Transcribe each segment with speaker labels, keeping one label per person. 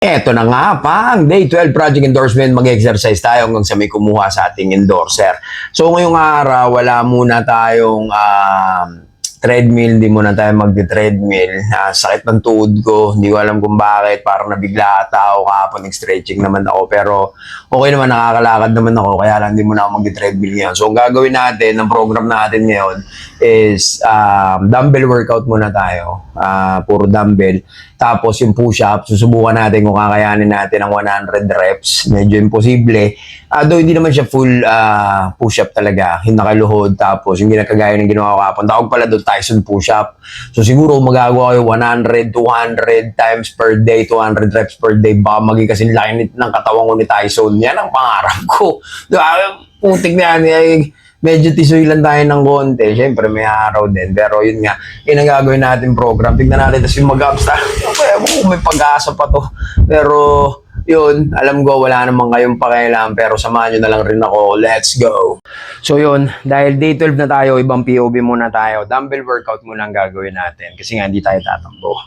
Speaker 1: Eto na nga, pang Day 12 project endorsement, mag-exercise tayo hanggang sa may kumuha sa ating endorser. So ngayong araw, wala muna tayong treadmill, hindi muna tayo mag-treadmill. Sakit ng tuhod ko, hindi ko alam kung bakit, parang nabigla ata ako kahapon, nag-stretching naman ako, pero okay naman, nakakalakad naman ako, kaya lang hindi muna ako mag-treadmill ngayon. So ang gagawin natin, ang program natin ngayon is dumbbell workout muna tayo, puro dumbbell. Tapos yung push-up, susubukan natin kung kakayanin natin ang 100 reps. Medyo imposible. Though hindi naman siya full push-up talaga. Yung nakaluhod. Tapos yung ginagagaya ng ginawa ko kapon. Tawag pala doon Tyson push-up. So siguro magagawa ko yung 100, 200 times per day, 200 reps per day. Baka maging kasi laki ng katawan ko ni Tyson. Yan ang pangarap ko. Putik na yan. Medyo tisoy lang tayo ng konti. Siyempre, may araw din. Pero yun nga, yun ang gagawin natin program. Tignan natin, tapos yung mag-ups na, may pag-asa pa to. Pero, yun, alam ko, wala naman kayong pakialam. Pero samahan nyo na lang rin ako. Let's go! So yun, dahil day 12 na tayo, ibang POV muna tayo. Dumbbell workout muna ang gagawin natin. Kasi nga, hindi tayo tatakbo.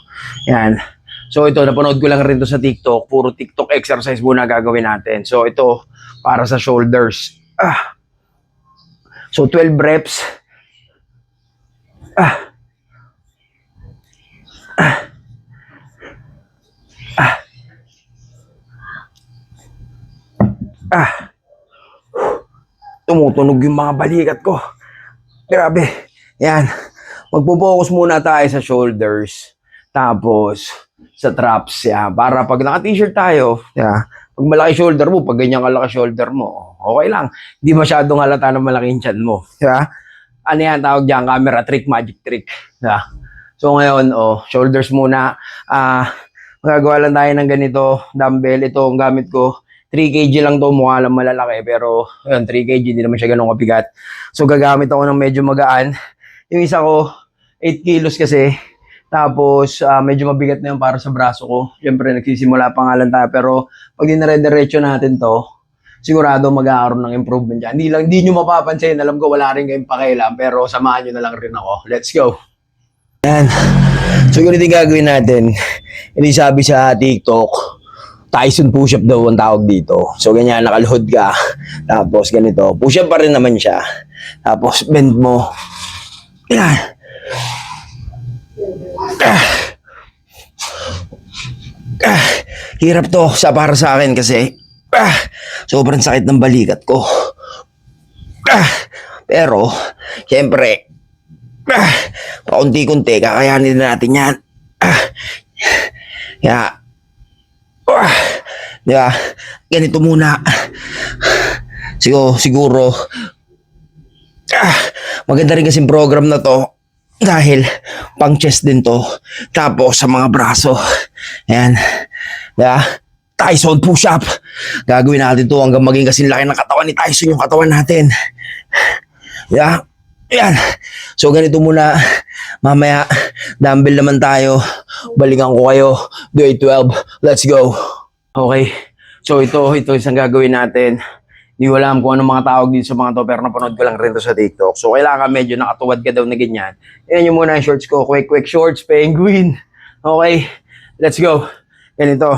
Speaker 1: Yan. So ito, napanood ko lang rin to sa TikTok. Puro TikTok exercise muna gagawin natin. So ito, para sa shoulders. So 12 reps. Tumutunog yung mga balikat ko. Grabe. Yan. Magpo-focus muna tayo sa shoulders. Tapos sa traps. Yan. Para pag naka-t-shirt tayo, yan. Pag malaki shoulder mo, pag ganyan kalaki shoulder mo, okay lang. Hindi masyadong halata na malaki yung tiyan mo. Diba? Ano yan, tawag dyan, camera trick, magic trick. Diba? So ngayon, shoulders muna. Magagawa lang tayo ng ganito, dumbbell. Ito ang gamit ko. 3 kg lang to, mukha lang malalaki. Pero, yun, 3 kg, hindi naman siya ganun kabigat. So gagamit ako ng medyo magaan. Yung isa ko, 8 kilos kasi. Tapos, medyo mabigat na yun para sa braso ko. Siyempre, nagsisimula pa nga lang tayo. Pero, pag dinare-diretso natin to, sigurado magkakaroon ng improvement dyan. Hindi nyo mapapansin. Alam ko, wala rin kayong pakialam. Pero, samahan nyo na lang rin ako. Let's go! Yan. So, yun yung gagawin natin. Hindi sabi sa TikTok, Tyson push-up daw ang tawag dito. So, ganyan, nakaluhod ka. Tapos, ganito. Push-up pa rin naman siya. Tapos, bend mo. Yan. Hirap to para sa akin kasi sobrang sakit ng balikat ko. Pero, syempre, paunti-kunti, kakayanin na natin yan. Kaya, diba, ganito muna. Siguro, maganda rin kasing program na to. Dahil pang chest din to. Tapos sa mga braso. Ayan. Diba? Tyson push-up. Gagawin natin to hanggang maging kasing laki ng katawan ni Tyson yung katawan natin. Diba? Ayan. So ganito muna. Mamaya, dumbbell naman tayo. Balikan ko kayo. Day 12. Let's go. Okay. So ito isang gagawin natin. Hindi ko alam kung anong mga tawag dito sa mga to, pero napanood ko lang rin to sa TikTok. So, kailangan medyo nakatuwad ka daw na ganyan. Yan yung muna yung shorts ko. Quick shorts, penguin. Okay, let's go. Ganito.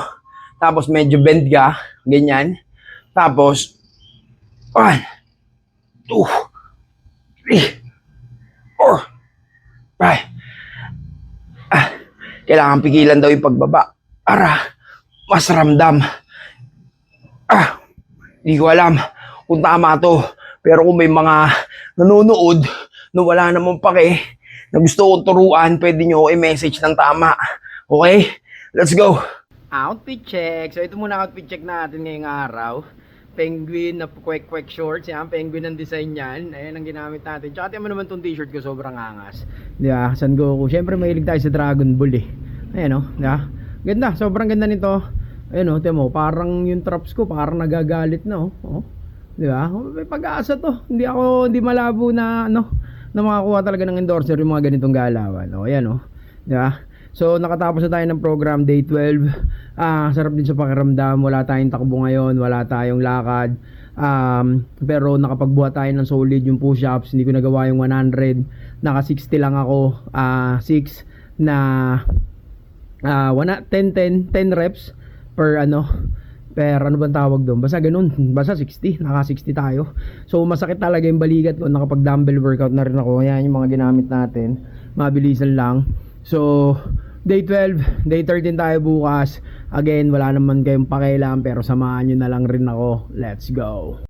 Speaker 1: Tapos, medyo bend ka. Ganyan. Tapos, 1, 2, 3, 4, 5. Kailangan pigilan daw yung pagbaba para mas ramdam. Hindi ko alam kung tama to. Pero kung may mga nanonood na wala namang pake, na gusto kong turuan, pwede nyo i-message ng tama. Okay? Let's go! Outfit check. So ito muna outfit check natin ngayong araw. Penguin na quick shorts. Yan, penguin ang design yan. Ayan ang ginamit natin. Tsaka tiyan mo naman tong t-shirt ko, sobrang angas. Diba? San Goku. Siyempre mahilig tayo sa Dragon Ball eh. Ayan o. Diba? Ganda. Sobrang ganda nito. Ayun tiyan mo, parang yung traps ko parang nagagalit na di ba? May pag-asa to. Hindi malabo na na makakuha talaga ng endorser yung mga ganitong galawan. Ayan di ba? So nakatapos na tayo ng program day 12. Sarap din sa pakiramdam. Wala tayong takbo ngayon, wala tayong lakad. Pero nakapagbuhat tayo ng solid yung push-ups. Hindi ko nagawa yung 100. Naka 60 lang ako. 6 na 10 reps.
Speaker 2: per ano bang tawag doon, basta ganun, basta 60, naka 60 tayo. So masakit talaga yung balikat ko, nakapag dumbbell workout na rin ako. Yan yung mga ginamit natin, mabilisan lang. So day 12, day 13 tayo bukas. Again, wala naman kayong pakialam, pero samahan nyo na lang rin ako. Let's go.